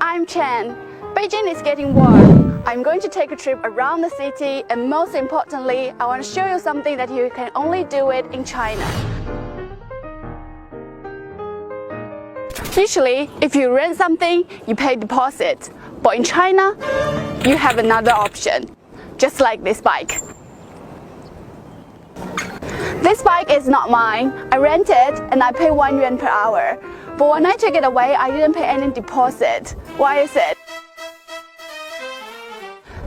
I'm Chen. Beijing is getting warm. I'm going to take a trip around the city, and most importantly, I want to show you something that you can only do it in China. Usually, if you rent something, you pay deposit. But in China, you have another option, just like this bike. This bike is not mine. I rent it and I pay 1 yuan per hour. But when I took it away, I didn't pay any deposit. Why is it?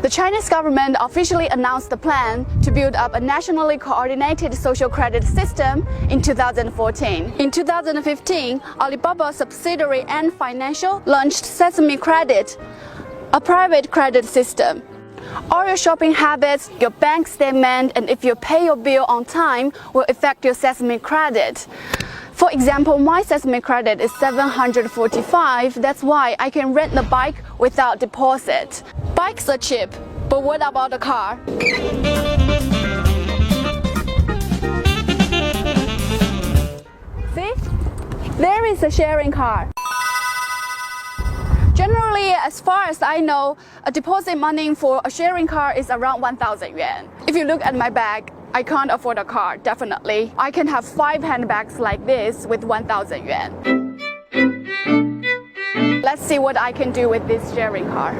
The Chinese government officially announced the plan to build up a nationally coordinated social credit system in 2014. In 2015, Alibaba's subsidiary Ant Financial launched Sesame Credit, a private credit system. All your shopping habits, your bank statement, and if you pay your bill on time will affect your Sesame Credit. For example, my Sesame Credit is 745. That's why I can rent the bike without deposit. Bikes are cheap, but what about a car? See? There is a sharing car. Generally, as far as I know, a deposit money for a sharing car is around 1,000 yuan. If you look at my bag, I can't afford a car, definitely. I can have 5 handbags like this with 1,000 yuan. Let's see what I can do with this sharing car.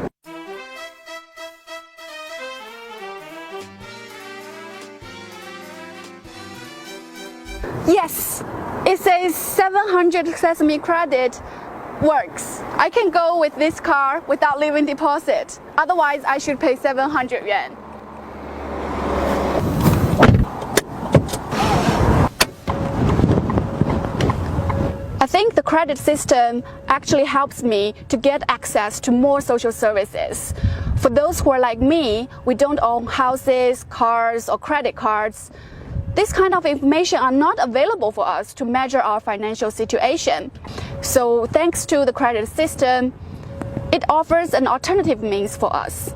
Yes, it says 700 Sesame Credit works. I can go with this car without leaving deposit. Otherwise, I should pay 700 yuan. I think the credit system actually helps me to get access to more social services. For those who are like me, we don't own houses, cars, or credit cards. This kind of information are not available for us to measure our financial situation. So thanks to the credit system, it offers an alternative means for us.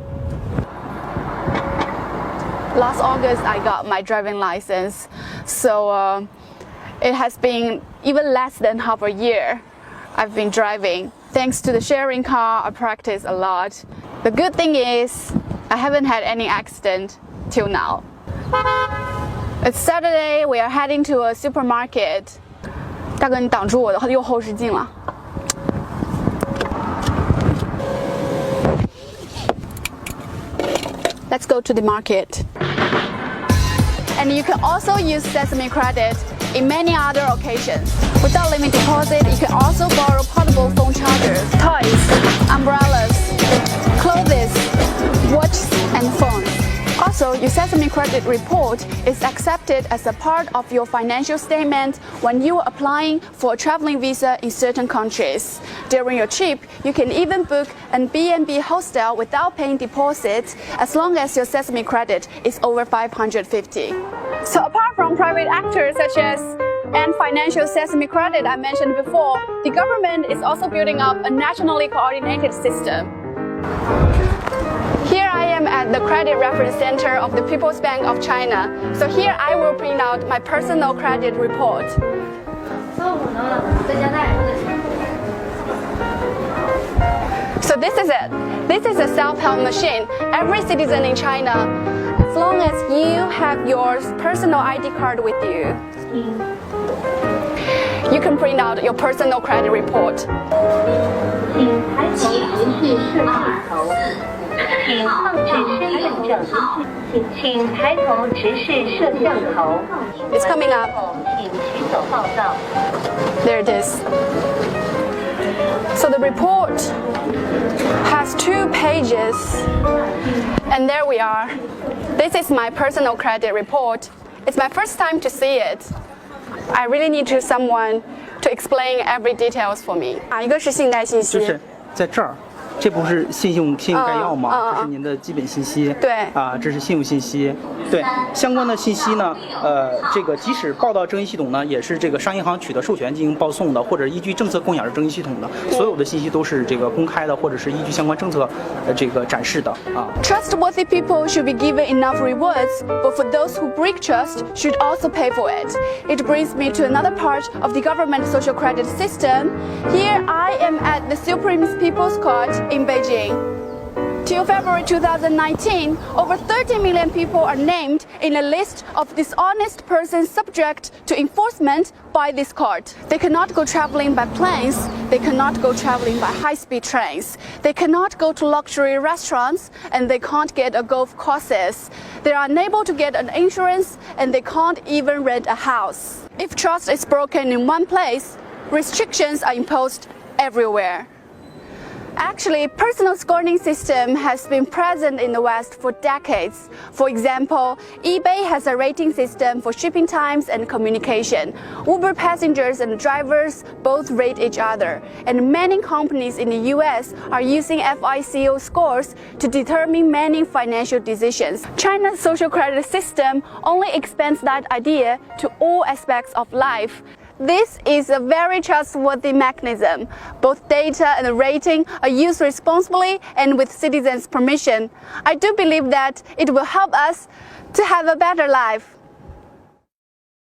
Last August, I got my driving license. So it has been even less than half a year I've been driving. Thanks to the sharing car, I practice a lot. The good thing is, I haven't had any accident till now. It's Saturday, we are heading to a supermarket. 大哥，你挡住我的右后视镜了。Let's go to the market. And you can also use Sesame Credit in many other occasions. Without leaving deposit, you can also borrow portable phone chargers, toys, umbrellas, clothes, watches, and phones. Also, your Sesame Credit report is accepted as a part of your financial statement when you are applying for a traveling visa in certain countries. During your trip, you can even book an B&B hostel without paying deposit as long as your Sesame Credit is over 550. So apart from private actors such as Ant Financial Sesame Credit I mentioned before, the government is also building up a nationally coordinated system. Here I am at the Credit Reference Center of the People's Bank of China. So here I will print out my personal credit report. So this is it. This is a self-help machine. Every citizen in China, as long as you have your personal ID card with you, you can print out your personal credit report. It's coming up. There it is. So the report has 2 pages. And there we are. This is my personal credit report. It's my first time to see it. I really need someone to explain every details for me. 哪一个是信贷信息？就是在这儿。这不是信用概要吗？这是您的基本信息。对。这是信用信息。对，相关的信息呢，这个即使报到征信系统呢，也是这个商业银行取得授权进行报送的，或者依据政策共享是征信系统的，所有的信息都是这个公开的，或者是依据相关政策这个展示的啊。Trustworthy people should be given enough rewards, but for those who break trust, should also pay for it. It brings me to another part of the government social credit system. Here I am at the Supreme People's Court in Beijing. Till February 2019, over 30 million people are named in a list of dishonest persons subject to enforcement by this court. They cannot go traveling by planes, they cannot go traveling by high-speed trains, they cannot go to luxury restaurants, and they can't get a golf courses. They are unable to get an insurance, and they can't even rent a house. If trust is broken in one place, restrictions are imposed everywhere. Actually, personal scoring system has been present in the West for decades. For example, eBay has a rating system for shipping times and communication. Uber passengers and drivers both rate each other. And many companies in the US are using FICO scores to determine many financial decisions. China's social credit system only expands that idea to all aspects of life. This is a very trustworthy mechanism. Both data and rating are used responsibly and with citizens' permission. I do believe that it will help us to have a better life.